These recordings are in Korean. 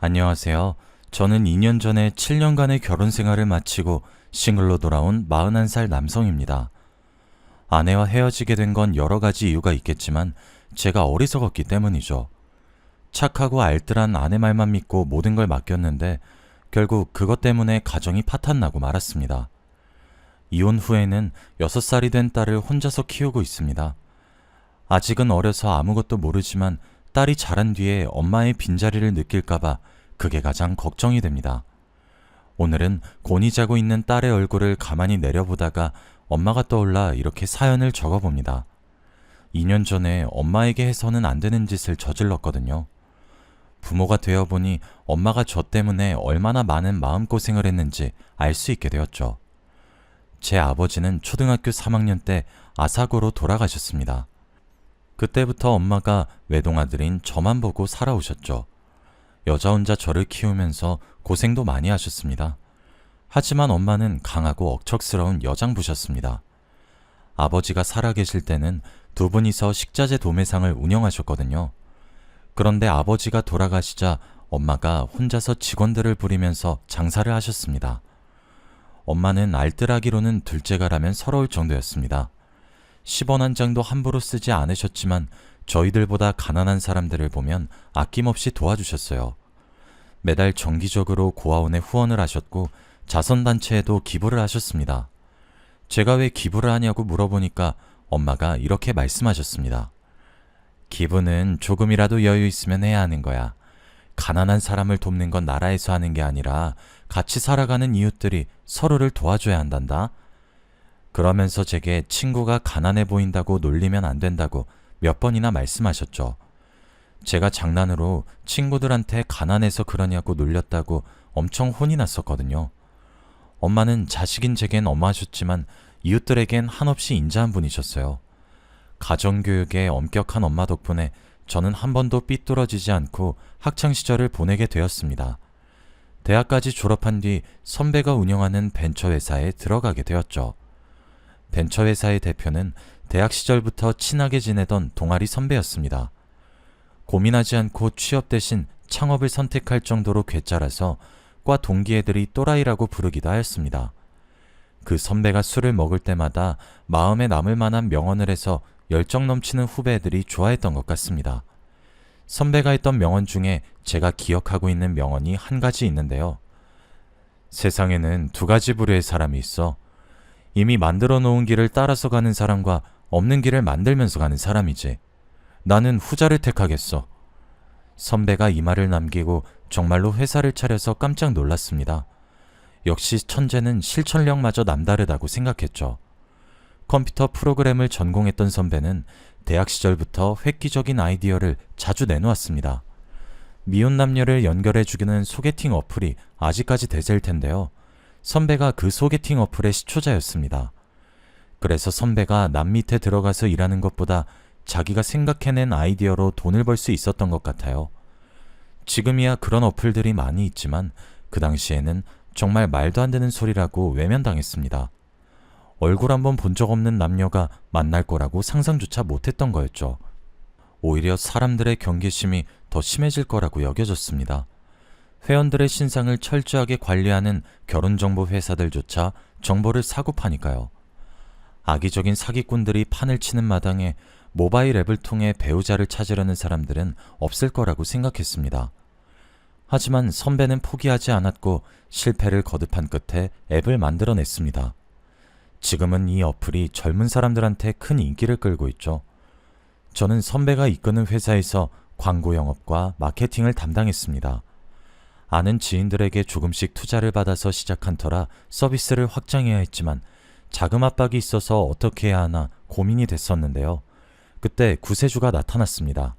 안녕하세요. 저는 2년 전에 7년간의 결혼 생활을 마치고 싱글로 돌아온 41살 남성입니다. 아내와 헤어지게 된 건 여러 가지 이유가 있겠지만 제가 어리석었기 때문이죠. 착하고 알뜰한 아내 말만 믿고 모든 걸 맡겼는데 결국 그것 때문에 가정이 파탄나고 말았습니다. 이혼 후에는 6살이 된 딸을 혼자서 키우고 있습니다. 아직은 어려서 아무것도 모르지만 딸이 자란 뒤에 엄마의 빈자리를 느낄까봐 그게 가장 걱정이 됩니다. 오늘은 곤히 자고 있는 딸의 얼굴을 가만히 내려보다가 엄마가 떠올라 이렇게 사연을 적어봅니다. 2년 전에 엄마에게 해서는 안 되는 짓을 저질렀거든요. 부모가 되어보니 엄마가 저 때문에 얼마나 많은 마음고생을 했는지 알 수 있게 되었죠. 제 아버지는 초등학교 3학년 때 아사고로 돌아가셨습니다. 그때부터 엄마가 외동아들인 저만 보고 살아오셨죠. 여자 혼자 저를 키우면서 고생도 많이 하셨습니다. 하지만 엄마는 강하고 억척스러운 여장부셨습니다. 아버지가 살아계실 때는 두 분이서 식자재 도매상을 운영하셨거든요. 그런데 아버지가 돌아가시자 엄마가 혼자서 직원들을 부리면서 장사를 하셨습니다. 엄마는 알뜰하기로는 둘째가라면 서러울 정도였습니다. 10원 한 장도 함부로 쓰지 않으셨지만 저희들보다 가난한 사람들을 보면 아낌없이 도와주셨어요. 매달 정기적으로 고아원에 후원을 하셨고 자선단체에도 기부를 하셨습니다. 제가 왜 기부를 하냐고 물어보니까 엄마가 이렇게 말씀하셨습니다. 기부는 조금이라도 여유 있으면 해야 하는 거야. 가난한 사람을 돕는 건 나라에서 하는 게 아니라 같이 살아가는 이웃들이 서로를 도와줘야 한단다. 그러면서 제게 친구가 가난해 보인다고 놀리면 안 된다고 몇 번이나 말씀하셨죠. 제가 장난으로 친구들한테 가난해서 그러냐고 놀렸다고 엄청 혼이 났었거든요. 엄마는 자식인 제겐 엄마셨지만 이웃들에겐 한없이 인자한 분이셨어요. 가정교육에 엄격한 엄마 덕분에 저는 한 번도 삐뚤어지지 않고 학창시절을 보내게 되었습니다. 대학까지 졸업한 뒤 선배가 운영하는 벤처회사에 들어가게 되었죠. 벤처회사의 대표는 대학 시절부터 친하게 지내던 동아리 선배였습니다. 고민하지 않고 취업 대신 창업을 선택할 정도로 괴짜라서 과 동기 애들이 또라이라고 부르기도 하였습니다. 그 선배가 술을 먹을 때마다 마음에 남을 만한 명언을 해서 열정 넘치는 후배들이 좋아했던 것 같습니다. 선배가 했던 명언 중에 제가 기억하고 있는 명언이 한 가지 있는데요. 세상에는 두 가지 부류의 사람이 있어. 이미 만들어 놓은 길을 따라서 가는 사람과 없는 길을 만들면서 가는 사람이지. 나는 후자를 택하겠어. 선배가 이 말을 남기고 정말로 회사를 차려서 깜짝 놀랐습니다. 역시 천재는 실천력마저 남다르다고 생각했죠. 컴퓨터 프로그램을 전공했던 선배는 대학 시절부터 획기적인 아이디어를 자주 내놓았습니다. 미혼 남녀를 연결해주기는 소개팅 어플이 아직까지 대세일 텐데요. 선배가 그 소개팅 어플의 시초자였습니다. 그래서 선배가 남 밑에 들어가서 일하는 것보다 자기가 생각해낸 아이디어로 돈을 벌 수 있었던 것 같아요. 지금이야 그런 어플들이 많이 있지만 그 당시에는 정말 말도 안 되는 소리라고 외면당했습니다. 얼굴 한번 본 적 없는 남녀가 만날 거라고 상상조차 못했던 거였죠. 오히려 사람들의 경계심이 더 심해질 거라고 여겨졌습니다. 회원들의 신상을 철저하게 관리하는 결혼정보 회사들조차 정보를 사고 파니까요. 악의적인 사기꾼들이 판을 치는 마당에 모바일 앱을 통해 배우자를 찾으려는 사람들은 없을 거라고 생각했습니다. 하지만 선배는 포기하지 않았고 실패를 거듭한 끝에 앱을 만들어냈습니다. 지금은 이 어플이 젊은 사람들한테 큰 인기를 끌고 있죠. 저는 선배가 이끄는 회사에서 광고 영업과 마케팅을 담당했습니다. 아는 지인들에게 조금씩 투자를 받아서 시작한 터라 서비스를 확장해야 했지만 자금 압박이 있어서 어떻게 해야 하나 고민이 됐었는데요. 그때 구세주가 나타났습니다.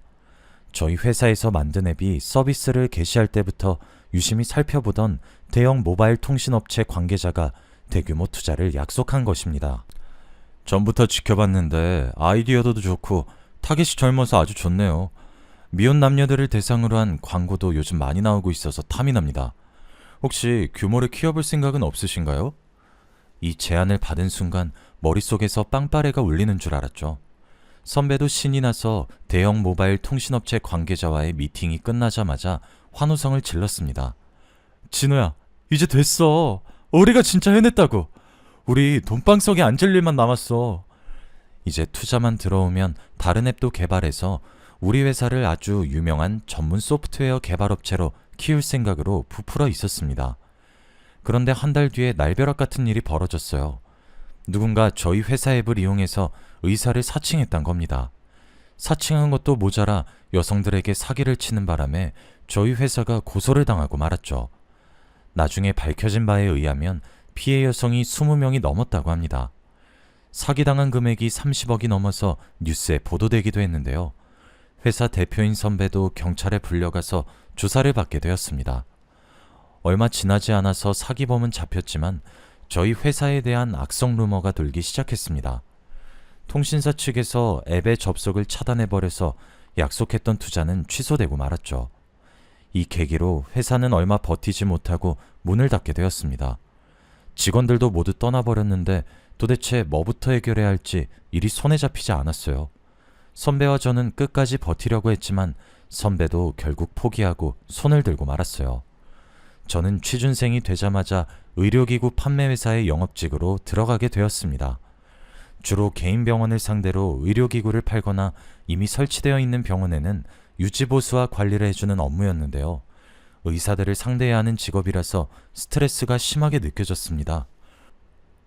저희 회사에서 만든 앱이 서비스를 개시할 때부터 유심히 살펴보던 대형 모바일 통신업체 관계자가 대규모 투자를 약속한 것입니다. 전부터 지켜봤는데 아이디어도 좋고 타겟이 젊어서 아주 좋네요. 미혼 남녀들을 대상으로 한 광고도 요즘 많이 나오고 있어서 탐이 납니다. 혹시 규모를 키워볼 생각은 없으신가요? 이 제안을 받은 순간 머릿속에서 빵빠레가 울리는 줄 알았죠. 선배도 신이 나서 대형 모바일 통신업체 관계자와의 미팅이 끝나자마자 환호성을 질렀습니다. 진호야, 이제 됐어. 우리가 진짜 해냈다고. 우리 돈방석에 앉을 일만 남았어. 이제 투자만 들어오면 다른 앱도 개발해서 우리 회사를 아주 유명한 전문 소프트웨어 개발업체로 키울 생각으로 부풀어 있었습니다. 그런데 한 달 뒤에 날벼락 같은 일이 벌어졌어요. 누군가 저희 회사 앱을 이용해서 의사를 사칭했단 겁니다. 사칭한 것도 모자라 여성들에게 사기를 치는 바람에 저희 회사가 고소를 당하고 말았죠. 나중에 밝혀진 바에 의하면 피해 여성이 20명이 넘었다고 합니다. 사기당한 금액이 30억이 넘어서 뉴스에 보도되기도 했는데요. 회사 대표인 선배도 경찰에 불려가서 조사를 받게 되었습니다. 얼마 지나지 않아서 사기범은 잡혔지만 저희 회사에 대한 악성 루머가 돌기 시작했습니다. 통신사 측에서 앱의 접속을 차단해버려서 약속했던 투자는 취소되고 말았죠. 이 계기로 회사는 얼마 버티지 못하고 문을 닫게 되었습니다. 직원들도 모두 떠나버렸는데 도대체 뭐부터 해결해야 할지 일이 손에 잡히지 않았어요. 선배와 저는 끝까지 버티려고 했지만 선배도 결국 포기하고 손을 들고 말았어요. 저는 취준생이 되자마자 의료기구 판매회사의 영업직으로 들어가게 되었습니다. 주로 개인 병원을 상대로 의료기구를 팔거나 이미 설치되어 있는 병원에는 유지보수와 관리를 해주는 업무였는데요. 의사들을 상대해야 하는 직업이라서 스트레스가 심하게 느껴졌습니다.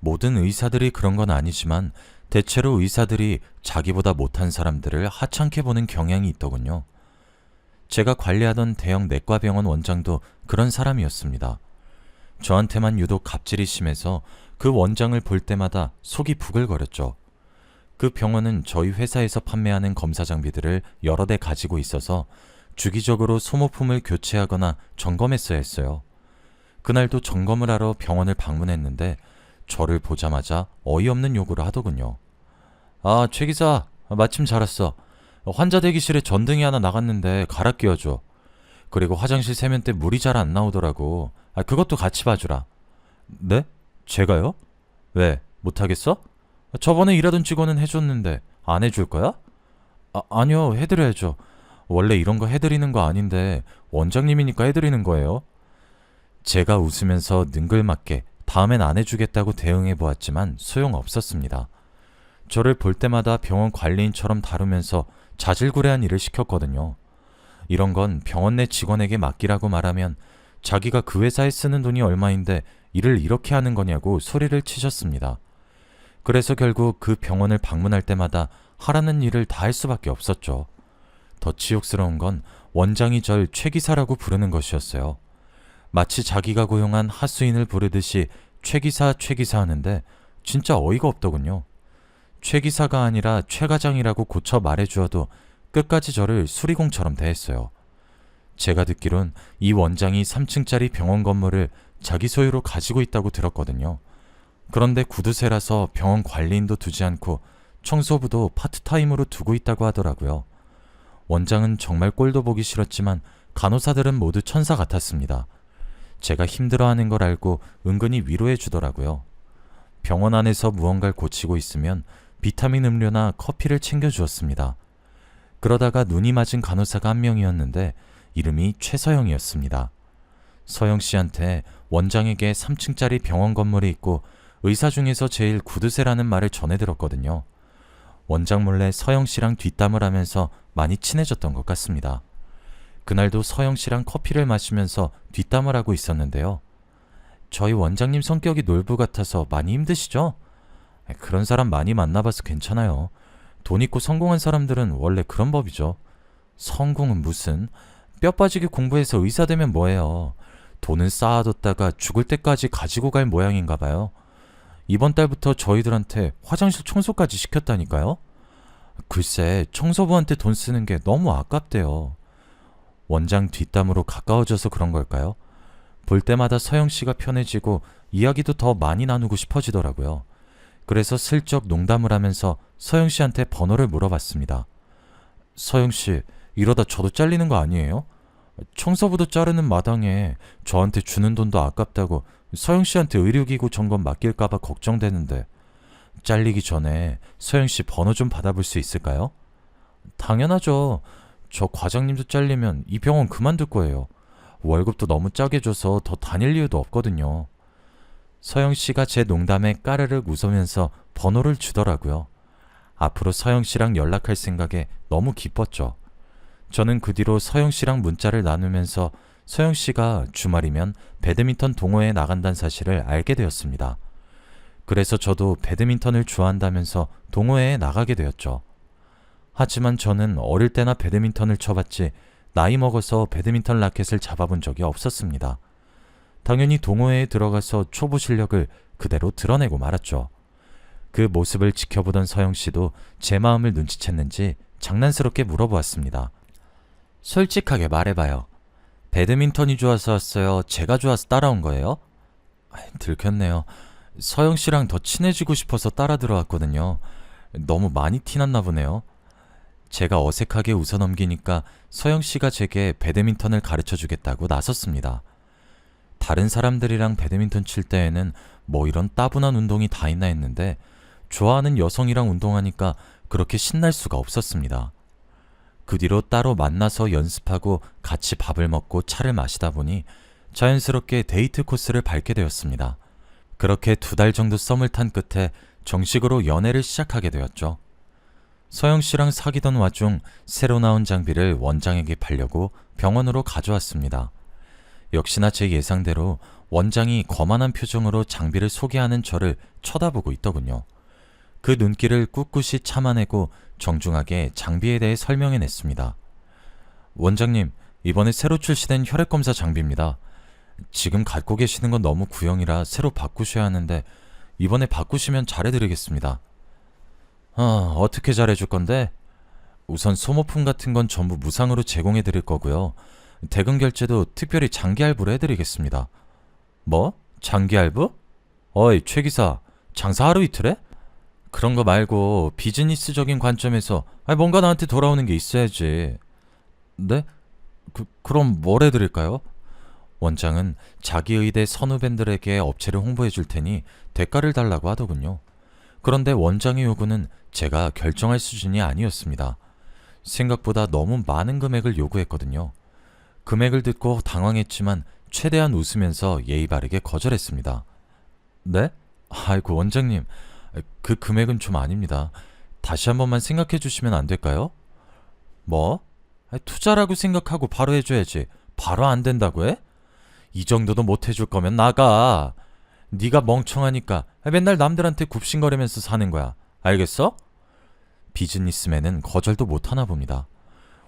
모든 의사들이 그런 건 아니지만 대체로 의사들이 자기보다 못한 사람들을 하찮게 보는 경향이 있더군요. 제가 관리하던 대형 내과병원 원장도 그런 사람이었습니다. 저한테만 유독 갑질이 심해서 그 원장을 볼 때마다 속이 부글거렸죠. 그 병원은 저희 회사에서 판매하는 검사 장비들을 여러 대 가지고 있어서 주기적으로 소모품을 교체하거나 점검했어야 했어요. 그날도 점검을 하러 병원을 방문했는데 저를 보자마자 어이없는 요구를 하더군요. 아, 최 기사, 마침 잘 왔어. 환자 대기실에 전등이 하나 나갔는데 갈아 끼워줘. 그리고 화장실 세면대 물이 잘 안 나오더라고. 그것도 같이 봐주라. 네? 제가요? 왜? 못하겠어? 저번에 일하던 직원은 해줬는데 안 해줄 거야? 아니요, 해드려야죠. 원래 이런 거 해드리는 거 아닌데 원장님이니까 해드리는 거예요. 제가 웃으면서 능글맞게 다음엔 안 해주겠다고 대응해보았지만 소용없었습니다. 저를 볼 때마다 병원 관리인처럼 다루면서 자질구레한 일을 시켰거든요. 이런 건 병원 내 직원에게 맡기라고 말하면 자기가 그 회사에 쓰는 돈이 얼마인데 일을 이렇게 하는 거냐고 소리를 치셨습니다. 그래서 결국 그 병원을 방문할 때마다 하라는 일을 다 할 수밖에 없었죠. 더 치욕스러운 건 원장이 절 최기사라고 부르는 것이었어요. 마치 자기가 고용한 하수인을 부르듯이 최기사 하는데 진짜 어이가 없더군요. 최기사가 아니라 최과장이라고 고쳐 말해주어도 끝까지 저를 수리공처럼 대했어요. 제가 듣기론 이 원장이 3층짜리 병원 건물을 자기 소유로 가지고 있다고 들었거든요. 그런데 구두쇠라서 병원 관리인도 두지 않고 청소부도 파트타임으로 두고 있다고 하더라고요. 원장은 정말 꼴도 보기 싫었지만 간호사들은 모두 천사 같았습니다. 제가 힘들어하는 걸 알고 은근히 위로해 주더라고요. 병원 안에서 무언가를 고치고 있으면 비타민 음료나 커피를 챙겨주었습니다. 그러다가 눈이 맞은 간호사가 한 명이었는데 이름이 최서영이었습니다. 서영 씨한테 원장에게 3층짜리 병원 건물이 있고 의사 중에서 제일 구두쇠라는 말을 전해들었거든요. 원장 몰래 서영 씨랑 뒷담을 하면서 많이 친해졌던 것 같습니다. 그날도 서영 씨랑 커피를 마시면서 뒷담을 하고 있었는데요. 저희 원장님 성격이 놀부 같아서 많이 힘드시죠? 그런 사람 많이 만나봐서 괜찮아요. 돈 있고 성공한 사람들은 원래 그런 법이죠. 성공은 무슨, 뼈 빠지게 공부해서 의사 되면 뭐해요. 돈은 쌓아뒀다가 죽을 때까지 가지고 갈 모양인가 봐요. 이번 달부터 저희들한테 화장실 청소까지 시켰다니까요. 글쎄, 청소부한테 돈 쓰는 게 너무 아깝대요. 원장 뒷담으로 가까워져서 그런 걸까요? 볼 때마다 서영 씨가 편해지고 이야기도 더 많이 나누고 싶어지더라고요. 그래서 슬쩍 농담을 하면서 서영 씨한테 번호를 물어봤습니다. 서영 씨, 이러다 저도 잘리는 거 아니에요? 청소부도 자르는 마당에 저한테 주는 돈도 아깝다고 서영 씨한테 의료기구 점검 맡길까봐 걱정되는데 잘리기 전에 서영 씨 번호 좀 받아볼 수 있을까요? 당연하죠. 저 과장님도 잘리면 이 병원 그만둘 거예요. 월급도 너무 적게 줘서 더 다닐 이유도 없거든요. 서영 씨가 제 농담에 까르륵 웃으면서 번호를 주더라고요. 앞으로 서영 씨랑 연락할 생각에 너무 기뻤죠. 저는 그 뒤로 서영 씨랑 문자를 나누면서 서영 씨가 주말이면 배드민턴 동호회에 나간다는 사실을 알게 되었습니다. 그래서 저도 배드민턴을 좋아한다면서 동호회에 나가게 되었죠. 하지만 저는 어릴 때나 배드민턴을 쳐봤지 나이 먹어서 배드민턴 라켓을 잡아본 적이 없었습니다. 당연히 동호회에 들어가서 초보 실력을 그대로 드러내고 말았죠. 그 모습을 지켜보던 서영 씨도 제 마음을 눈치챘는지 장난스럽게 물어보았습니다. 솔직하게 말해봐요. 배드민턴이 좋아서 왔어요? 제가 좋아서 따라온 거예요? 들켰네요. 서영 씨랑 더 친해지고 싶어서 따라 들어왔거든요. 너무 많이 티났나 보네요. 제가 어색하게 웃어넘기니까 서영 씨가 제게 배드민턴을 가르쳐 주겠다고 나섰습니다. 다른 사람들이랑 배드민턴 칠 때에는 뭐 이런 따분한 운동이 다 있나 했는데 좋아하는 여성이랑 운동하니까 그렇게 신날 수가 없었습니다. 그 뒤로 따로 만나서 연습하고 같이 밥을 먹고 차를 마시다 보니 자연스럽게 데이트 코스를 밟게 되었습니다. 그렇게 2달 정도 썸을 탄 끝에 정식으로 연애를 시작하게 되었죠. 서영 씨랑 사귀던 와중 새로 나온 장비를 원장에게 팔려고 병원으로 가져왔습니다. 역시나 제 예상대로 원장이 거만한 표정으로 장비를 소개하는 저를 쳐다보고 있더군요. 그 눈길을 꿋꿋이 참아내고 정중하게 장비에 대해 설명해냈습니다. 원장님, 이번에 새로 출시된 혈액검사 장비입니다. 지금 갖고 계시는 건 너무 구형이라 새로 바꾸셔야 하는데 이번에 바꾸시면 잘해드리겠습니다. 어떻게 잘해줄 건데? 우선 소모품 같은 건 전부 무상으로 제공해드릴 거고요. 대금 결제도 특별히 장기 할부로 해드리겠습니다. 뭐? 장기 할부? 어이, 최 기사, 장사 하루 이틀 해? 그런 거 말고 비즈니스적인 관점에서 뭔가 나한테 돌아오는 게 있어야지. 네? 그럼 뭘 해드릴까요? 원장은 자기 의대 선후배들에게 업체를 홍보해 줄 테니 대가를 달라고 하더군요. 그런데 원장의 요구는 제가 결정할 수준이 아니었습니다. 생각보다 너무 많은 금액을 요구했거든요. 금액을 듣고 당황했지만 최대한 웃으면서 예의 바르게 거절했습니다. 네? 아이고 원장님, 그 금액은 좀 아닙니다. 다시 한 번만 생각해 주시면 안 될까요? 뭐? 투자라고 생각하고 바로 해줘야지. 바로 안 된다고 해? 이 정도도 못 해줄 거면 나가. 네가 멍청하니까 맨날 남들한테 굽신거리면서 사는 거야. 알겠어? 비즈니스맨은 거절도 못하나 봅니다.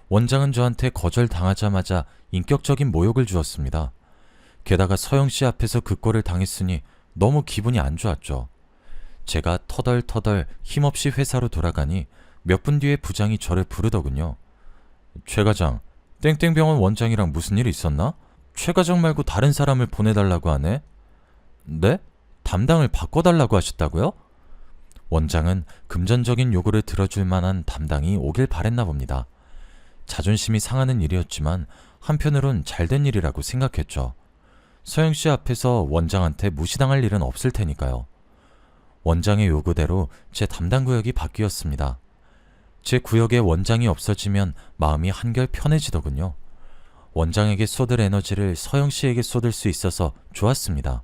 원장은 저한테 거절당하자마자 인격적인 모욕을 주었습니다. 게다가 서영 씨 앞에서 그 꼴을 당했으니 너무 기분이 안 좋았죠. 제가 터덜터덜 힘없이 회사로 돌아가니 몇 분 뒤에 부장이 저를 부르더군요. 최 과장, 땡땡병원 원장이랑 무슨 일 있었나? 최 과장 말고 다른 사람을 보내달라고 하네? 네? 담당을 바꿔달라고 하셨다고요? 원장은 금전적인 요구를 들어줄 만한 담당이 오길 바랬나 봅니다. 자존심이 상하는 일이었지만 한편으론 잘된 일이라고 생각했죠. 서영 씨 앞에서 원장한테 무시당할 일은 없을 테니까요. 원장의 요구대로 제 담당 구역이 바뀌었습니다. 제 구역에 원장이 없어지면 마음이 한결 편해지더군요. 원장에게 쏟을 에너지를 서영 씨에게 쏟을 수 있어서 좋았습니다.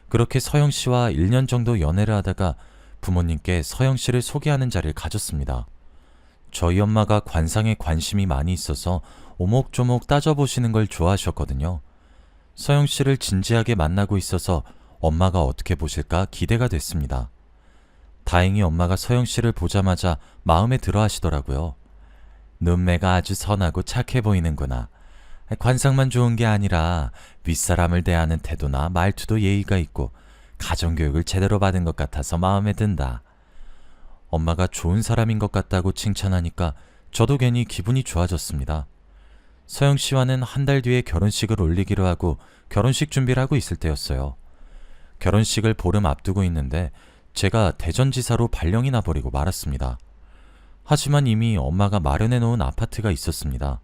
그렇게 서영 씨와 1년 정도 연애를 하다가 부모님께 서영 씨를 소개하는 자리를 가졌습니다. 저희 엄마가 관상에 관심이 많이 있어서 오목조목 따져보시는 걸 좋아하셨거든요. 서영 씨를 진지하게 만나고 있어서 엄마가 어떻게 보실까 기대가 됐습니다. 다행히 엄마가 서영 씨를 보자마자 마음에 들어 하시더라고요. 눈매가 아주 선하고 착해 보이는구나. 관상만 좋은 게 아니라 윗사람을 대하는 태도나 말투도 예의가 있고 가정교육을 제대로 받은 것 같아서 마음에 든다. 엄마가 좋은 사람인 것 같다고 칭찬하니까 저도 괜히 기분이 좋아졌습니다. 서영 씨와는 한 달 뒤에 결혼식을 올리기로 하고 결혼식 준비를 하고 있을 때였어요. 결혼식을 보름 앞두고 있는데 제가 대전지사로 발령이 나버리고 말았습니다. 하지만 이미 엄마가 마련해 놓은 아파트가 있었습니다.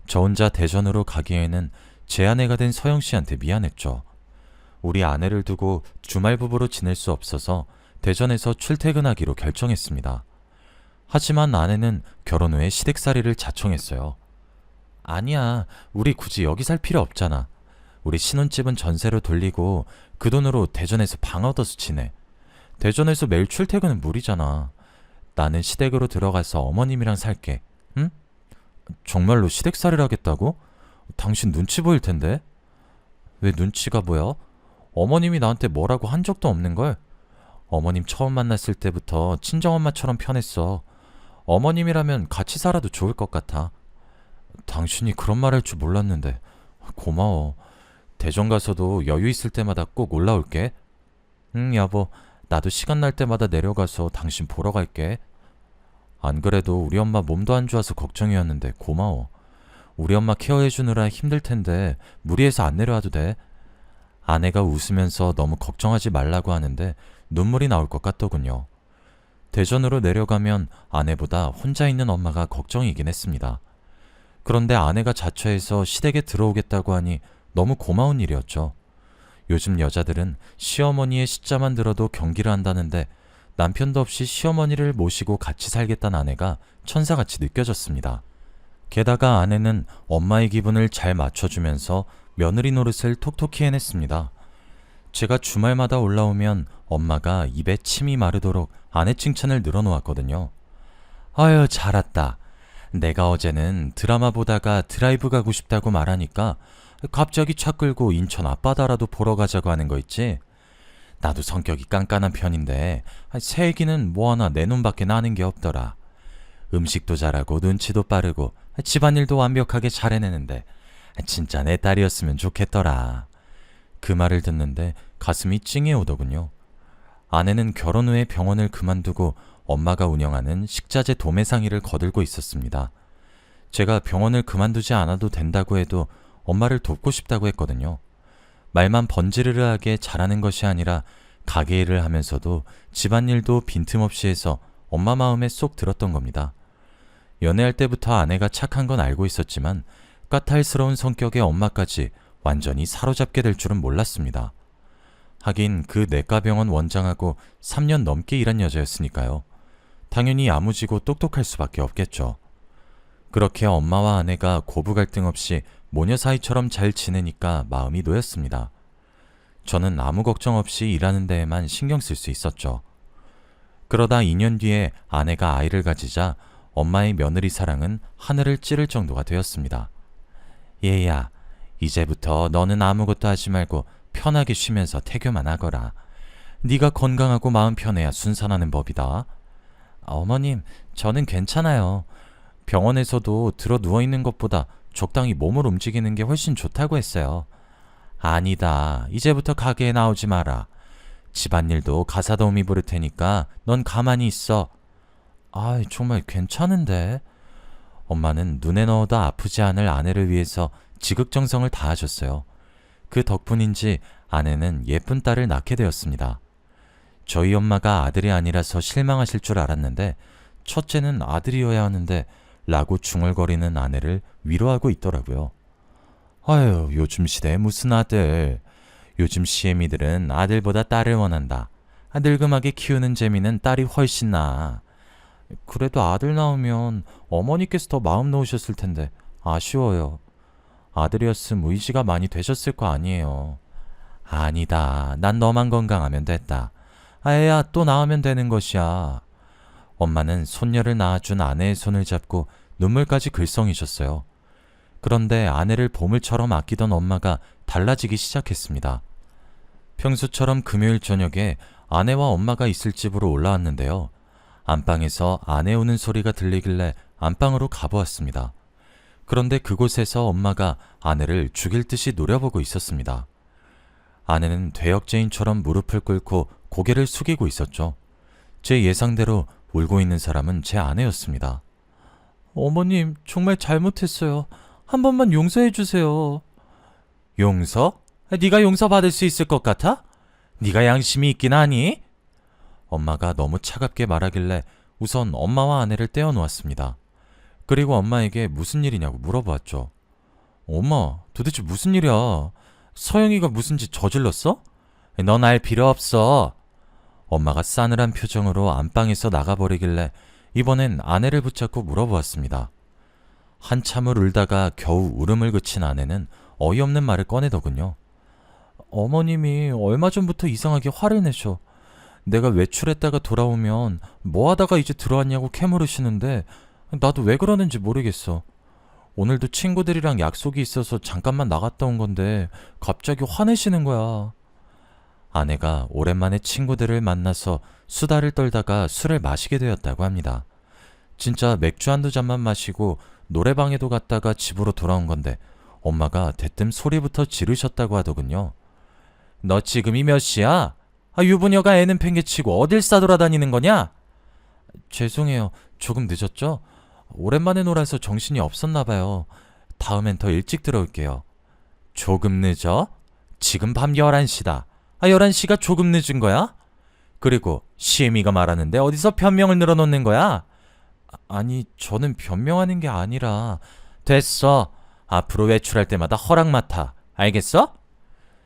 저 혼자 대전으로 가기에는 제 아내가 된 서영 씨한테 미안했죠. 우리 아내를 두고 주말 부부로 지낼 수 없어서 대전에서 출퇴근하기로 결정했습니다. 하지만 아내는 결혼 후에 시댁살이를 자청했어요. 아니야, 우리 굳이 여기 살 필요 없잖아. 우리 신혼집은 전세로 돌리고 그 돈으로 대전에서 방 얻어서 지내. 대전에서 매일 출퇴근은 무리잖아. 나는 시댁으로 들어가서 어머님이랑 살게. 응? 정말로 시댁살이를 하겠다고? 당신 눈치 보일 텐데. 왜 눈치가 보여? 어머님이 나한테 뭐라고 한 적도 없는걸? 어머님 처음 만났을 때부터 친정엄마처럼 편했어. 어머님이라면 같이 살아도 좋을 것 같아. 당신이 그런 말 할 줄 몰랐는데. 고마워. 대전 가서도 여유 있을 때마다 꼭 올라올게. 응, 여보. 나도 시간 날 때마다 내려가서 당신 보러 갈게. 안 그래도 우리 엄마 몸도 안 좋아서 걱정이었는데 고마워. 우리 엄마 케어해주느라 힘들 텐데 무리해서 안 내려와도 돼. 아내가 웃으면서 너무 걱정하지 말라고 하는데 눈물이 나올 것 같더군요. 대전으로 내려가면 아내보다 혼자 있는 엄마가 걱정이긴 했습니다. 그런데 아내가 자처해서 시댁에 들어오겠다고 하니 너무 고마운 일이었죠. 요즘 여자들은 시어머니의 시자만 들어도 경기를 한다는데 남편도 없이 시어머니를 모시고 같이 살겠다는 아내가 천사같이 느껴졌습니다. 게다가 아내는 엄마의 기분을 잘 맞춰주면서 며느리 노릇을 톡톡히 해냈습니다. 제가 주말마다 올라오면 엄마가 입에 침이 마르도록 아내 칭찬을 늘어놓았거든요. 아유, 잘 왔다. 내가 어제는 드라마 보다가 드라이브 가고 싶다고 말하니까 갑자기 차 끌고 인천 앞바다라도 보러 가자고 하는 거 있지? 나도 성격이 깐깐한 편인데 새 애기는 뭐 하나 내 눈밖에 나는 게 없더라. 음식도 잘하고 눈치도 빠르고 집안일도 완벽하게 잘 해내는데 진짜 내 딸이었으면 좋겠더라. 그 말을 듣는데 가슴이 찡해 오더군요. 아내는 결혼 후에 병원을 그만두고 엄마가 운영하는 식자재 도매상의를 거들고 있었습니다. 제가 병원을 그만두지 않아도 된다고 해도 엄마를 돕고 싶다고 했거든요. 말만 번지르르하게 잘하는 것이 아니라 가게 일을 하면서도 집안일도 빈틈없이 해서 엄마 마음에 쏙 들었던 겁니다. 연애할 때부터 아내가 착한 건 알고 있었지만 까탈스러운 성격의 엄마까지 완전히 사로잡게 될 줄은 몰랐습니다. 하긴 그 내과병원 원장하고 3년 넘게 일한 여자였으니까요. 당연히 야무지고 똑똑할 수밖에 없겠죠. 그렇게 엄마와 아내가 고부 갈등 없이 모녀 사이처럼 잘 지내니까 마음이 놓였습니다. 저는 아무 걱정 없이 일하는 데에만 신경 쓸 수 있었죠. 그러다 2년 뒤에 아내가 아이를 가지자 엄마의 며느리 사랑은 하늘을 찌를 정도가 되었습니다. 얘야, 이제부터 너는 아무것도 하지 말고 편하게 쉬면서 태교만 하거라. 네가 건강하고 마음 편해야 순산하는 법이다. 어머님, 저는 괜찮아요. 병원에서도 들어 누워있는 것보다 적당히 몸을 움직이는 게 훨씬 좋다고 했어요. 아니다. 이제부터 가게에 나오지 마라. 집안일도 가사도우미 부를 테니까 넌 가만히 있어. 아, 정말 괜찮은데. 엄마는 눈에 넣어도 아프지 않을 아내를 위해서 지극정성을 다하셨어요. 그 덕분인지 아내는 예쁜 딸을 낳게 되었습니다. 저희 엄마가 아들이 아니라서 실망하실 줄 알았는데 첫째는 아들이어야 하는데 라고 중얼거리는 아내를 위로하고 있더라고요. 아유, 요즘 시대에 무슨 아들. 요즘 시애미들은 아들보다 딸을 원한다. 늙음하게 키우는 재미는 딸이 훨씬 나아. 그래도 아들 낳으면 어머니께서 더 마음 놓으셨을 텐데 아쉬워요. 아들이었음 의지가 많이 되셨을 거 아니에요. 아니다. 난 너만 건강하면 됐다. 애야, 또 낳으면 되는 것이야. 엄마는 손녀를 낳아준 아내의 손을 잡고 눈물까지 글썽이셨어요. 그런데 아내를 보물처럼 아끼던 엄마가 달라지기 시작했습니다. 평소처럼 금요일 저녁에 아내와 엄마가 있을 집으로 올라왔는데요. 안방에서 아내 우는 소리가 들리길래 안방으로 가보았습니다. 그런데 그곳에서 엄마가 아내를 죽일 듯이 노려보고 있었습니다. 아내는 대역죄인처럼 무릎을 꿇고 고개를 숙이고 있었죠. 제 예상대로 울고 있는 사람은 제 아내였습니다. 어머님, 정말 잘못했어요. 한 번만 용서해 주세요. 용서? 네가 용서받을 수 있을 것 같아? 네가 양심이 있긴 하니? 엄마가 너무 차갑게 말하길래 우선 엄마와 아내를 떼어놓았습니다. 그리고 엄마에게 무슨 일이냐고 물어보았죠. 엄마, 도대체 무슨 일이야? 서영이가 무슨 짓 저질렀어? 넌 알 필요 없어. 엄마가 싸늘한 표정으로 안방에서 나가버리길래 이번엔 아내를 붙잡고 물어보았습니다. 한참을 울다가 겨우 울음을 그친 아내는 어이없는 말을 꺼내더군요. 어머님이 얼마 전부터 이상하게 화를 내셔. 내가 외출했다가 돌아오면 뭐 하다가 이제 들어왔냐고 캐물으시는데 나도 왜 그러는지 모르겠어. 오늘도 친구들이랑 약속이 있어서 잠깐만 나갔다 온 건데 갑자기 화내시는 거야. 아내가 오랜만에 친구들을 만나서 수다를 떨다가 술을 마시게 되었다고 합니다. 진짜 맥주 한두 잔만 마시고 노래방에도 갔다가 집으로 돌아온 건데 엄마가 대뜸 소리부터 지르셨다고 하더군요. 너 지금이 몇 시야? 유부녀가 애는 팽개치고 어딜 싸돌아다니는 거냐? 죄송해요. 조금 늦었죠? 오랜만에 놀아서 정신이 없었나 봐요. 다음엔 더 일찍 들어올게요. 조금 늦어? 지금 밤 11시다. 11시가 조금 늦은 거야? 그리고 시애미가 말하는데 어디서 변명을 늘어놓는 거야? 아니, 저는 변명하는 게 아니라... 됐어. 앞으로 외출할 때마다 허락 맡아. 알겠어?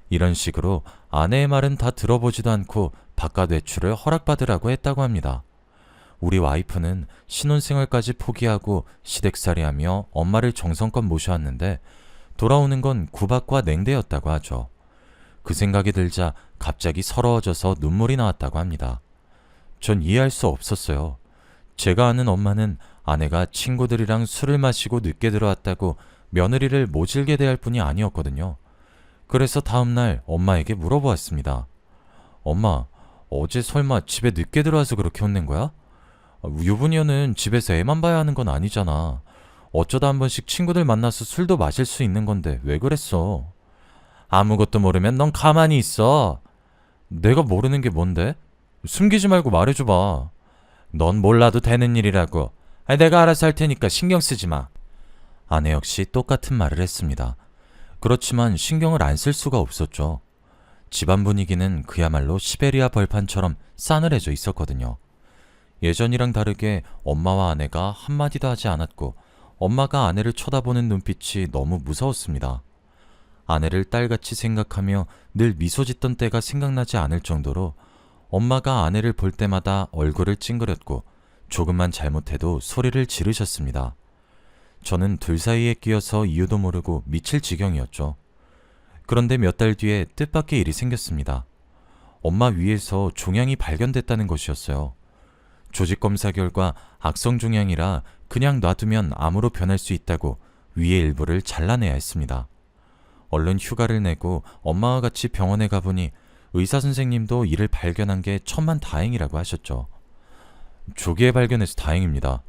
이런 식으로 아내의 말은 다 들어보지도 않고 바깥 외출을 허락받으라고 했다고 합니다. 우리 와이프는 신혼생활까지 포기하고 시댁살이하며 엄마를 정성껏 모셔왔는데 돌아오는 건 구박과 냉대였다고 하죠. 그 생각이 들자 갑자기 서러워져서 눈물이 나왔다고 합니다. 전 이해할 수 없었어요. 제가 아는 엄마는 아내가 친구들이랑 술을 마시고 늦게 들어왔다고 며느리를 모질게 대할 뿐이 아니었거든요. 그래서 다음날 엄마에게 물어보았습니다. 엄마, 어제 설마 집에 늦게 들어와서 그렇게 혼낸 거야? 유부녀는 집에서 애만 봐야 하는 건 아니잖아. 어쩌다 한 번씩 친구들 만나서 술도 마실 수 있는 건데 왜 그랬어? 아무것도 모르면 넌 가만히 있어. 내가 모르는 게 뭔데? 숨기지 말고 말해줘봐. 넌 몰라도 되는 일이라고. 내가 알아서 할 테니까 신경 쓰지 마. 아내 역시 똑같은 말을 했습니다. 그렇지만 신경을 안 쓸 수가 없었죠. 집안 분위기는 그야말로 시베리아 벌판처럼 싸늘해져 있었거든요. 예전이랑 다르게 엄마와 아내가 한마디도 하지 않았고 엄마가 아내를 쳐다보는 눈빛이 너무 무서웠습니다. 아내를 딸같이 생각하며 늘 미소 짓던 때가 생각나지 않을 정도로 엄마가 아내를 볼 때마다 얼굴을 찡그렸고 조금만 잘못해도 소리를 지르셨습니다. 저는 둘 사이에 끼어서 이유도 모르고 미칠 지경이었죠. 그런데 몇 달 뒤에 뜻밖의 일이 생겼습니다. 엄마 위에서 종양이 발견됐다는 것이었어요. 조직검사 결과 악성 종양이라 그냥 놔두면 암으로 변할 수 있다고 위의 일부를 잘라내야 했습니다. 얼른 휴가를 내고 엄마와 같이 병원에 가보니 의사 선생님도 이를 발견한 게 천만다행이라고 하셨죠. 조기에 발견해서 다행입니다.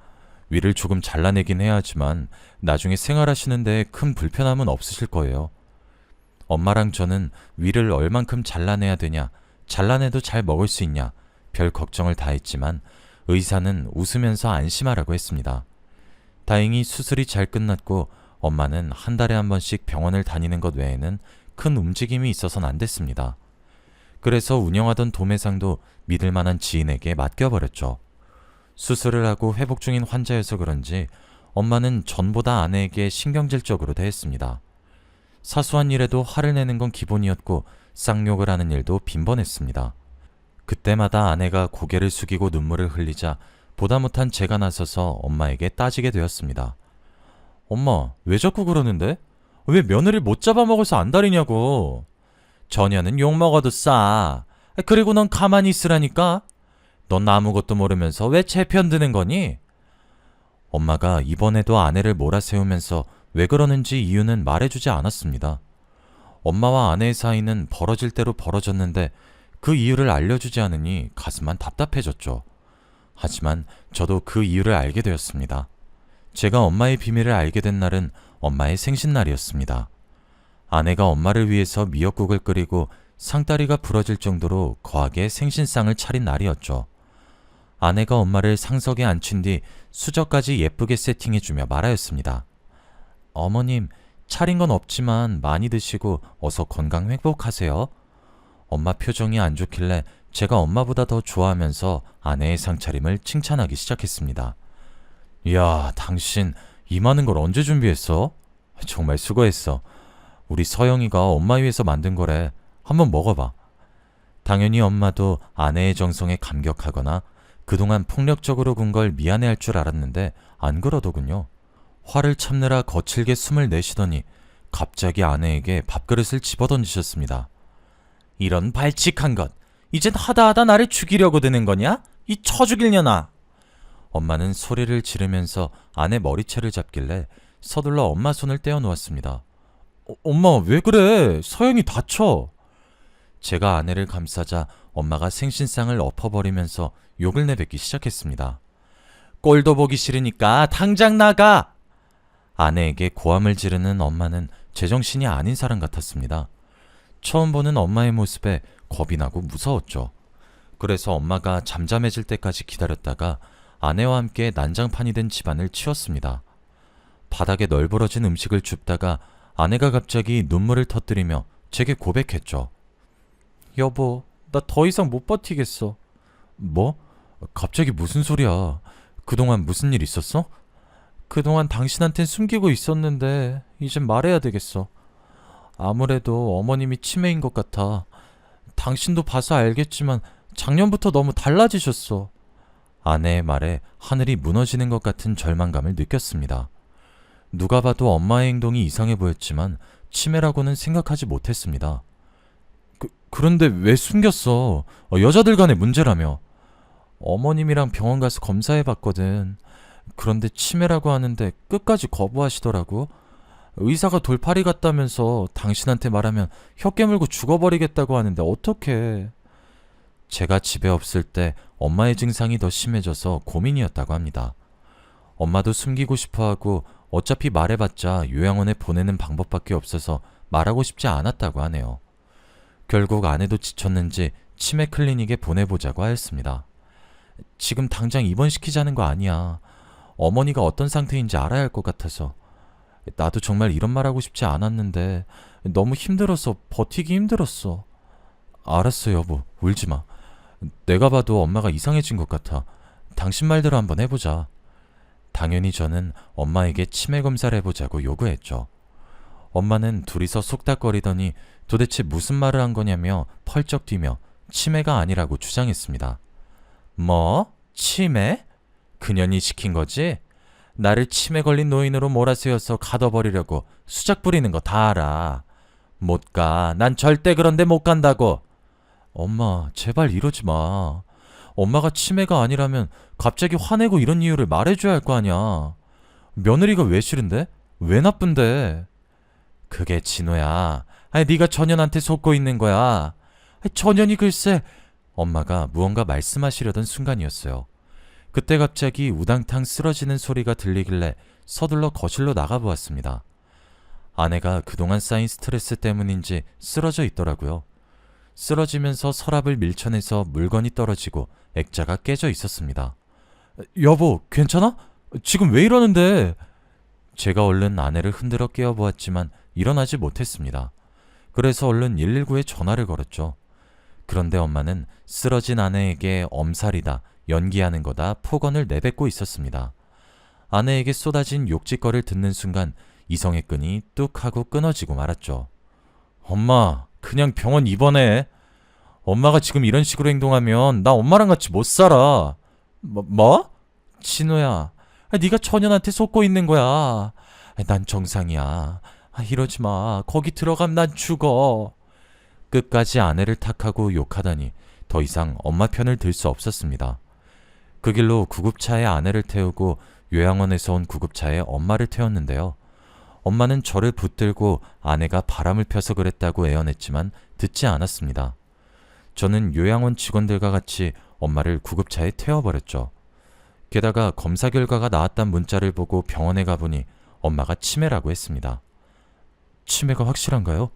위를 조금 잘라내긴 해야 하지만 나중에 생활하시는데 큰 불편함은 없으실 거예요. 엄마랑 저는 위를 얼만큼 잘라내야 되냐, 잘라내도 잘 먹을 수 있냐, 별 걱정을 다 했지만 의사는 웃으면서 안심하라고 했습니다. 다행히 수술이 잘 끝났고 엄마는 한 달에 한 번씩 병원을 다니는 것 외에는 큰 움직임이 있어서는 안 됐습니다. 그래서 운영하던 도매상도 믿을 만한 지인에게 맡겨버렸죠. 수술을 하고 회복 중인 환자여서 그런지 엄마는 전보다 아내에게 신경질적으로 대했습니다. 사소한 일에도 화를 내는 건 기본이었고 쌍욕을 하는 일도 빈번했습니다. 그때마다 아내가 고개를 숙이고 눈물을 흘리자 보다 못한 제가 나서서 엄마에게 따지게 되었습니다. 엄마, 왜 자꾸 그러는데? 왜 며느리를 못 잡아먹어서 안달이냐고. 전혀는 욕먹어도 싸. 그리고 넌 가만히 있으라니까. 넌 아무것도 모르면서 왜 제 편 드는 거니? 엄마가 이번에도 아내를 몰아세우면서 왜 그러는지 이유는 말해주지 않았습니다. 엄마와 아내의 사이는 벌어질 대로 벌어졌는데 그 이유를 알려주지 않으니 가슴만 답답해졌죠. 하지만 저도 그 이유를 알게 되었습니다. 제가 엄마의 비밀을 알게 된 날은 엄마의 생신날이었습니다. 아내가 엄마를 위해서 미역국을 끓이고 상다리가 부러질 정도로 거하게 생신상을 차린 날이었죠. 아내가 엄마를 상석에 앉힌 뒤 수저까지 예쁘게 세팅해주며 말하였습니다. 어머님, 차린 건 없지만 많이 드시고 어서 건강 회복하세요. 엄마 표정이 안 좋길래 제가 엄마보다 더 좋아하면서 아내의 상차림을 칭찬하기 시작했습니다. 이야, 당신 이 많은 걸 언제 준비했어? 정말 수고했어. 우리 서영이가 엄마 위해서 만든 거래. 한번 먹어봐. 당연히 엄마도 아내의 정성에 감격하거나 그동안 폭력적으로 군 걸 미안해할 줄 알았는데 안 그러더군요. 화를 참느라 거칠게 숨을 내쉬더니 갑자기 아내에게 밥그릇을 집어던지셨습니다. 이런 발칙한 것! 이젠 하다하다 나를 죽이려고 드는 거냐? 이 처죽일년아! 엄마는 소리를 지르면서 아내 머리채를 잡길래 서둘러 엄마 손을 떼어놓았습니다. 엄마 왜 그래? 서영이 다쳐! 제가 아내를 감싸자 엄마가 생신상을 엎어버리면서 욕을 내뱉기 시작했습니다. 꼴도 보기 싫으니까 당장 나가! 아내에게 고함을 지르는 엄마는 제정신이 아닌 사람 같았습니다. 처음 보는 엄마의 모습에 겁이 나고 무서웠죠. 그래서 엄마가 잠잠해질 때까지 기다렸다가 아내와 함께 난장판이 된 집안을 치웠습니다. 바닥에 널브러진 음식을 줍다가 아내가 갑자기 눈물을 터뜨리며 제게 고백했죠. 여보, 나 더 이상 못 버티겠어. 뭐? 갑자기 무슨 소리야? 그동안 무슨 일 있었어? 그동안 당신한텐 숨기고 있었는데 이젠 말해야 되겠어. 아무래도 어머님이 치매인 것 같아. 당신도 봐서 알겠지만 작년부터 너무 달라지셨어. 아내의 말에 하늘이 무너지는 것 같은 절망감을 느꼈습니다. 누가 봐도 엄마의 행동이 이상해 보였지만 치매라고는 생각하지 못했습니다. 그런데 왜 숨겼어? 여자들 간의 문제라며. 어머님이랑 병원 가서 검사해봤거든. 그런데 치매라고 하는데 끝까지 거부하시더라고. 의사가 돌팔이 같다면서 당신한테 말하면 혀 깨물고 죽어버리겠다고 하는데 어떡해. 제가 집에 없을 때 엄마의 증상이 더 심해져서 고민이었다고 합니다. 엄마도 숨기고 싶어하고 어차피 말해봤자 요양원에 보내는 방법밖에 없어서 말하고 싶지 않았다고 하네요. 결국 아내도 지쳤는지 치매 클리닉에 보내보자고 하였습니다. 지금 당장 입원시키자는 거 아니야. 어머니가 어떤 상태인지 알아야 할 것 같아서. 나도 정말 이런 말 하고 싶지 않았는데 너무 힘들어서 버티기 힘들었어. 알았어 여보, 울지 마. 내가 봐도 엄마가 이상해진 것 같아. 당신 말대로 한번 해보자. 당연히 저는 엄마에게 치매 검사를 해보자고 요구했죠. 엄마는 둘이서 속닥거리더니 도대체 무슨 말을 한 거냐며 펄쩍 뛰며 치매가 아니라고 주장했습니다. 뭐? 치매? 그년이 시킨 거지? 나를 치매 걸린 노인으로 몰아세워서 가둬버리려고 수작 부리는 거 다 알아. 못 가. 난 절대 그런 데 못 간다고. 엄마, 제발 이러지 마. 엄마가 치매가 아니라면 갑자기 화내고 이런 이유를 말해줘야 할 거 아니야. 며느리가 왜 싫은데? 왜 나쁜데? 그게 진호야. 네가 전현한테 속고 있는 거야. 전현이 글쎄. 엄마가 무언가 말씀하시려던 순간이었어요. 그때 갑자기 우당탕 쓰러지는 소리가 들리길래 서둘러 거실로 나가보았습니다. 아내가 그동안 쌓인 스트레스 때문인지 쓰러져 있더라고요. 쓰러지면서 서랍을 밀쳐내서 물건이 떨어지고 액자가 깨져 있었습니다. 여보, 괜찮아? 지금 왜 이러는데? 제가 얼른 아내를 흔들어 깨워보았지만 일어나지 못했습니다. 그래서 얼른 119에 전화를 걸었죠. 그런데 엄마는 쓰러진 아내에게 엄살이다, 연기하는 거다 폭언을 내뱉고 있었습니다. 아내에게 쏟아진 욕짓거리를 듣는 순간 이성의 끈이 뚝 하고 끊어지고 말았죠. 엄마, 그냥 병원 입원해. 엄마가 지금 이런 식으로 행동하면 나 엄마랑 같이 못 살아. 뭐? 진호야, 네가 천연한테 속고 있는 거야. 난 정상이야. 이러지 마. 거기 들어가면 난 죽어. 끝까지 아내를 탓하고 욕하다니 더 이상 엄마 편을 들 수 없었습니다. 그 길로 구급차에 아내를 태우고 요양원에서 온 구급차에 엄마를 태웠는데요. 엄마는 저를 붙들고 아내가 바람을 펴서 그랬다고 애원했지만 듣지 않았습니다. 저는 요양원 직원들과 같이 엄마를 구급차에 태워버렸죠. 게다가 검사 결과가 나왔단 문자를 보고 병원에 가보니 엄마가 치매라고 했습니다. 치매가 확실한가요?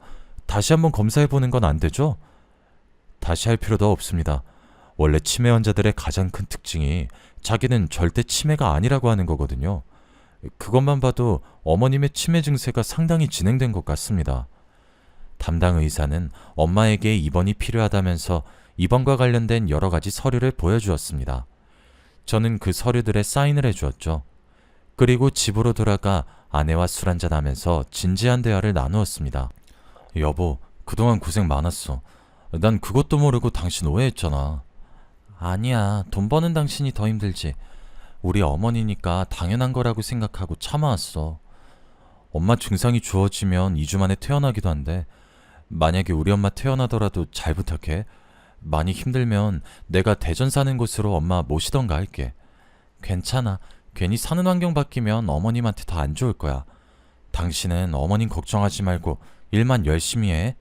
다시 한번 검사해보는 건 안 되죠? 다시 할 필요도 없습니다. 원래 치매 환자들의 가장 큰 특징이 자기는 절대 치매가 아니라고 하는 거거든요. 그것만 봐도 어머님의 치매 증세가 상당히 진행된 것 같습니다. 담당 의사는 엄마에게 입원이 필요하다면서 입원과 관련된 여러 가지 서류를 보여주었습니다. 저는 그 서류들에 사인을 해주었죠. 그리고 집으로 돌아가 아내와 술 한잔하면서 진지한 대화를 나누었습니다. 여보, 그동안 고생 많았어. 난 그것도 모르고 당신 오해했잖아. 아니야, 돈 버는 당신이 더 힘들지. 우리 어머니니까 당연한 거라고 생각하고 참아왔어. 엄마 증상이 좋아지면 2주 만에 퇴원하기도 한데 만약에 우리 엄마 퇴원하더라도 잘 부탁해. 많이 힘들면 내가 대전 사는 곳으로 엄마 모시던가 할게. 괜찮아. 괜히 사는 환경 바뀌면 어머님한테 더 안 좋을 거야. 당신은 어머님 걱정하지 말고 일만 열심히 해.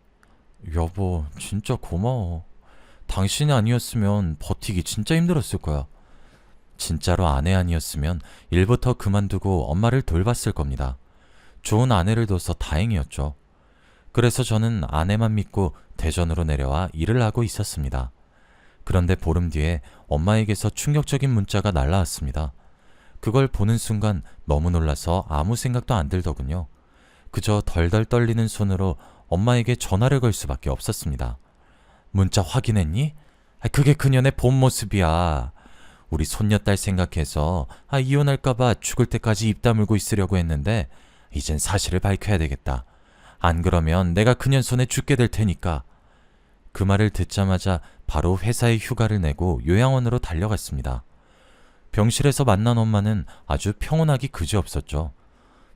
여보, 진짜 고마워. 당신이 아니었으면 버티기 진짜 힘들었을 거야. 진짜로 아내 아니었으면 일부터 그만두고 엄마를 돌봤을 겁니다. 좋은 아내를 둬서 다행이었죠. 그래서 저는 아내만 믿고 대전으로 내려와 일을 하고 있었습니다. 그런데 보름 뒤에 엄마에게서 충격적인 문자가 날라왔습니다. 그걸 보는 순간 너무 놀라서 아무 생각도 안 들더군요. 그저 덜덜 떨리는 손으로 엄마에게 전화를 걸 수밖에 없었습니다. 문자 확인했니? 그게 그년의 본 모습이야. 우리 손녀딸 생각해서 이혼할까봐 죽을 때까지 입 다물고 있으려고 했는데 이젠 사실을 밝혀야 되겠다. 안 그러면 내가 그년 손에 죽게 될 테니까. 그 말을 듣자마자 바로 회사에 휴가를 내고 요양원으로 달려갔습니다. 병실에서 만난 엄마는 아주 평온하기 그지없었죠.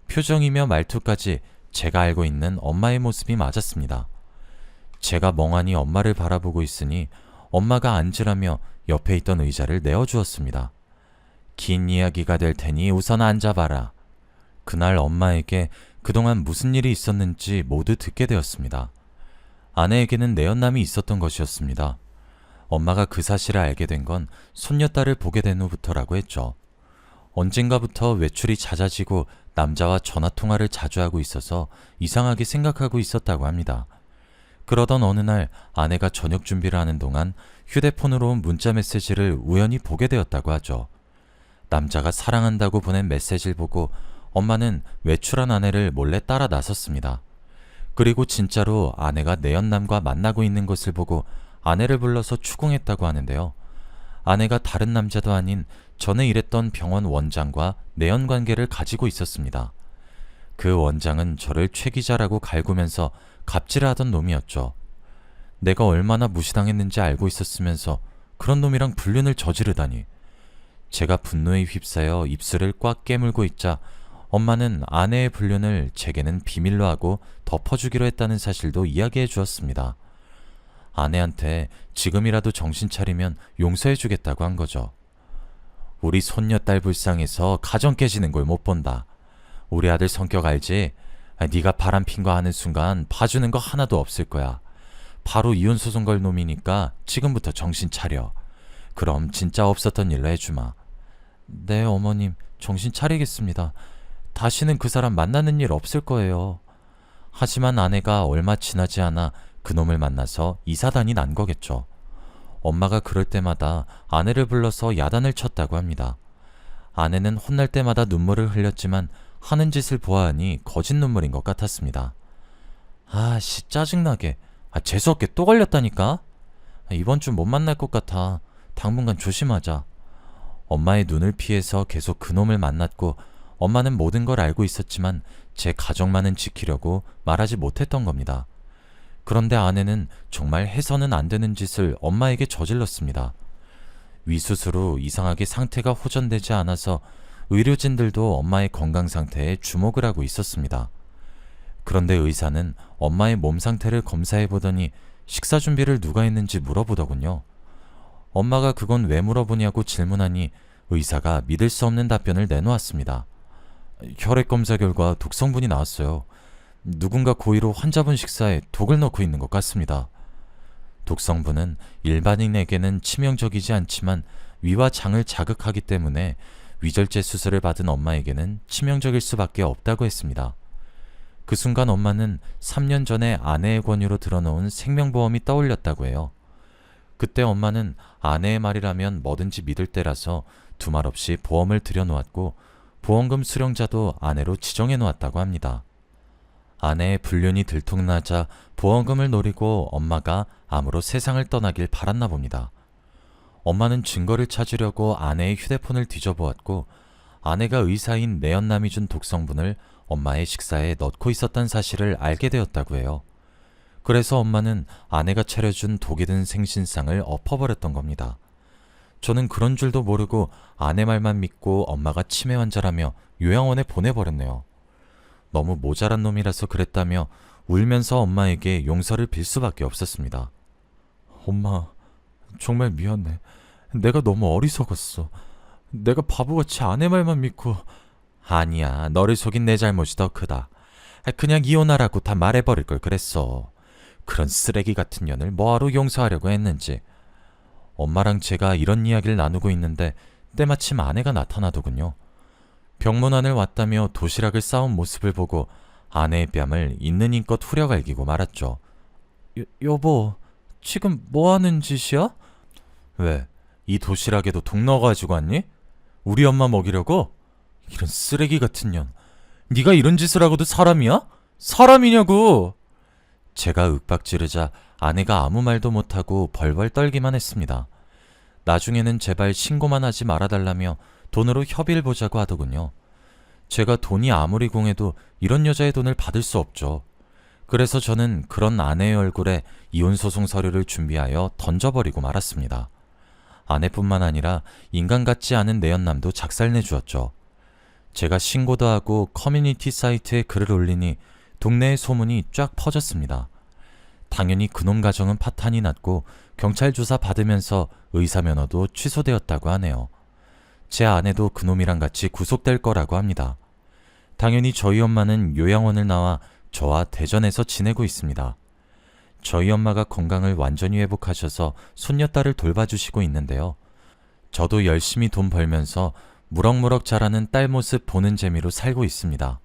표정이며 말투까지 제가 알고 있는 엄마의 모습이 맞았습니다. 제가 멍하니 엄마를 바라보고 있으니 엄마가 앉으라며 옆에 있던 의자를 내어주었습니다. 긴 이야기가 될 테니 우선 앉아봐라. 그날 엄마에게 그동안 무슨 일이 있었는지 모두 듣게 되었습니다. 아내에게는 내연남이 있었던 것이었습니다. 엄마가 그 사실을 알게 된 건 손녀딸을 보게 된 후부터라고 했죠. 언젠가부터 외출이 잦아지고 남자와 전화통화를 자주 하고 있어서 이상하게 생각하고 있었다고 합니다. 그러던 어느 날 아내가 저녁 준비를 하는 동안 휴대폰으로 온 문자 메시지를 우연히 보게 되었다고 하죠. 남자가 사랑한다고 보낸 메시지를 보고 엄마는 외출한 아내를 몰래 따라 나섰습니다. 그리고 진짜로 아내가 내연남과 만나고 있는 것을 보고 아내를 불러서 추궁했다고 하는데요. 아내가 다른 남자도 아닌 전에 일했던 병원 원장과 내연 관계를 가지고 있었습니다. 그 원장은 저를 최 기자라고 갈구면서 갑질하던 놈이었죠. 내가 얼마나 무시당했는지 알고 있었으면서 그런 놈이랑 불륜을 저지르다니. 제가 분노에 휩싸여 입술을 꽉 깨물고 있자 엄마는 아내의 불륜을 제게는 비밀로 하고 덮어주기로 했다는 사실도 이야기해 주었습니다. 아내한테 지금이라도 정신 차리면 용서해 주겠다고 한 거죠. 우리 손녀딸 불쌍해서 가정 깨지는 걸 못 본다. 우리 아들 성격 알지? 네가 바람핀 거 하는 순간 봐주는 거 하나도 없을 거야. 바로 이혼 소송 걸 놈이니까 지금부터 정신 차려. 그럼 진짜 없었던 일로 해주마. 네, 어머님, 정신 차리겠습니다. 다시는 그 사람 만나는 일 없을 거예요. 하지만 아내가 얼마 지나지 않아 그놈을 만나서 이사단이 난 거겠죠. 엄마가 그럴 때마다 아내를 불러서 야단을 쳤다고 합니다. 아내는 혼날 때마다 눈물을 흘렸지만 하는 짓을 보아하니 거짓 눈물인 것 같았습니다. 짜증나게. 재수없게 또 걸렸다니까? 이번 주 못 만날 것 같아. 당분간 조심하자. 엄마의 눈을 피해서 계속 그놈을 만났고 엄마는 모든 걸 알고 있었지만 제 가족만은 지키려고 말하지 못했던 겁니다. 그런데 아내는 정말 해서는 안 되는 짓을 엄마에게 저질렀습니다. 위수술 후 이상하게 상태가 호전되지 않아서 의료진들도 엄마의 건강 상태에 주목을 하고 있었습니다. 그런데 의사는 엄마의 몸 상태를 검사해 보더니 식사 준비를 누가 했는지 물어보더군요. 엄마가 그건 왜 물어보냐고 질문하니 의사가 믿을 수 없는 답변을 내놓았습니다. 혈액 검사 결과 독성분이 나왔어요. 누군가 고의로 환자분 식사에 독을 넣고 있는 것 같습니다. 독성분은 일반인에게는 치명적이지 않지만 위와 장을 자극하기 때문에 위절제 수술을 받은 엄마에게는 치명적일 수밖에 없다고 했습니다. 그 순간 엄마는 3년 전에 아내의 권유로 들어놓은 생명보험이 떠올렸다고 해요. 그때 엄마는 아내의 말이라면 뭐든지 믿을 때라서 두말 없이 보험을 들여놓았고 보험금 수령자도 아내로 지정해 놓았다고 합니다. 아내의 불륜이 들통나자 보험금을 노리고 엄마가 암으로 세상을 떠나길 바랐나 봅니다. 엄마는 증거를 찾으려고 아내의 휴대폰을 뒤져보았고 아내가 의사인 내연남이 준 독성분을 엄마의 식사에 넣고 있었던 사실을 알게 되었다고 해요. 그래서 엄마는 아내가 차려준 독이 든 생신상을 엎어버렸던 겁니다. 저는 그런 줄도 모르고 아내 말만 믿고 엄마가 치매 환자라며 요양원에 보내버렸네요. 너무 모자란 놈이라서 그랬다며 울면서 엄마에게 용서를 빌 수밖에 없었습니다. 엄마, 정말 미안해. 내가 너무 어리석었어. 내가 바보같이 아내 말만 믿고. 아니야, 너를 속인 내 잘못이 더 크다. 그냥 이혼하라고 다 말해버릴 걸 그랬어. 그런 쓰레기 같은 년을 뭐하러 용서하려고 했는지. 엄마랑 제가 이런 이야기를 나누고 있는데 때마침 아내가 나타나더군요. 병문안을 왔다며 도시락을 싸온 모습을 보고 아내의 뺨을 있는 힘껏 후려갈기고 말았죠. 여보, 지금 뭐 하는 짓이야? 왜? 이 도시락에도 독 넣어가지고 왔니? 우리 엄마 먹이려고? 이런 쓰레기 같은 년. 네가 이런 짓을 하고도 사람이야? 사람이냐고! 제가 윽박 지르자 아내가 아무 말도 못하고 벌벌 떨기만 했습니다. 나중에는 제발 신고만 하지 말아달라며 돈으로 협의를 보자고 하더군요. 제가 돈이 아무리 공해도 이런 여자의 돈을 받을 수 없죠. 그래서 저는 그런 아내의 얼굴에 이혼소송 서류를 준비하여 던져버리고 말았습니다. 아내뿐만 아니라 인간 같지 않은 내연남도 작살내주었죠. 제가 신고도 하고 커뮤니티 사이트에 글을 올리니 동네의 소문이 쫙 퍼졌습니다. 당연히 그놈 가정은 파탄이 났고 경찰 조사 받으면서 의사면허도 취소되었다고 하네요. 제 아내도 그놈이랑 같이 구속될 거라고 합니다. 당연히 저희 엄마는 요양원을 나와 저와 대전에서 지내고 있습니다. 저희 엄마가 건강을 완전히 회복하셔서 손녀딸을 돌봐주시고 있는데요. 저도 열심히 돈 벌면서 무럭무럭 자라는 딸 모습 보는 재미로 살고 있습니다.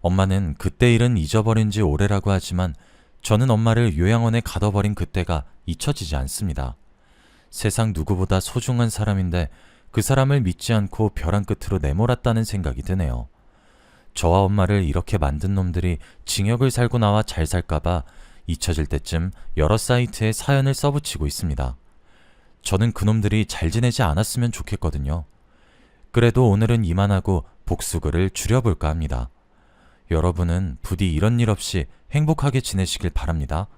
엄마는 그때 일은 잊어버린 지 오래라고 하지만 저는 엄마를 요양원에 가둬버린 그때가 잊혀지지 않습니다. 세상 누구보다 소중한 사람인데 그 사람을 믿지 않고 벼랑 끝으로 내몰았다는 생각이 드네요. 저와 엄마를 이렇게 만든 놈들이 징역을 살고 나와 잘 살까봐 잊혀질 때쯤 여러 사이트에 사연을 써붙이고 있습니다. 저는 그놈들이 잘 지내지 않았으면 좋겠거든요. 그래도 오늘은 이만하고 복수글을 줄여볼까 합니다. 여러분은 부디 이런 일 없이 행복하게 지내시길 바랍니다.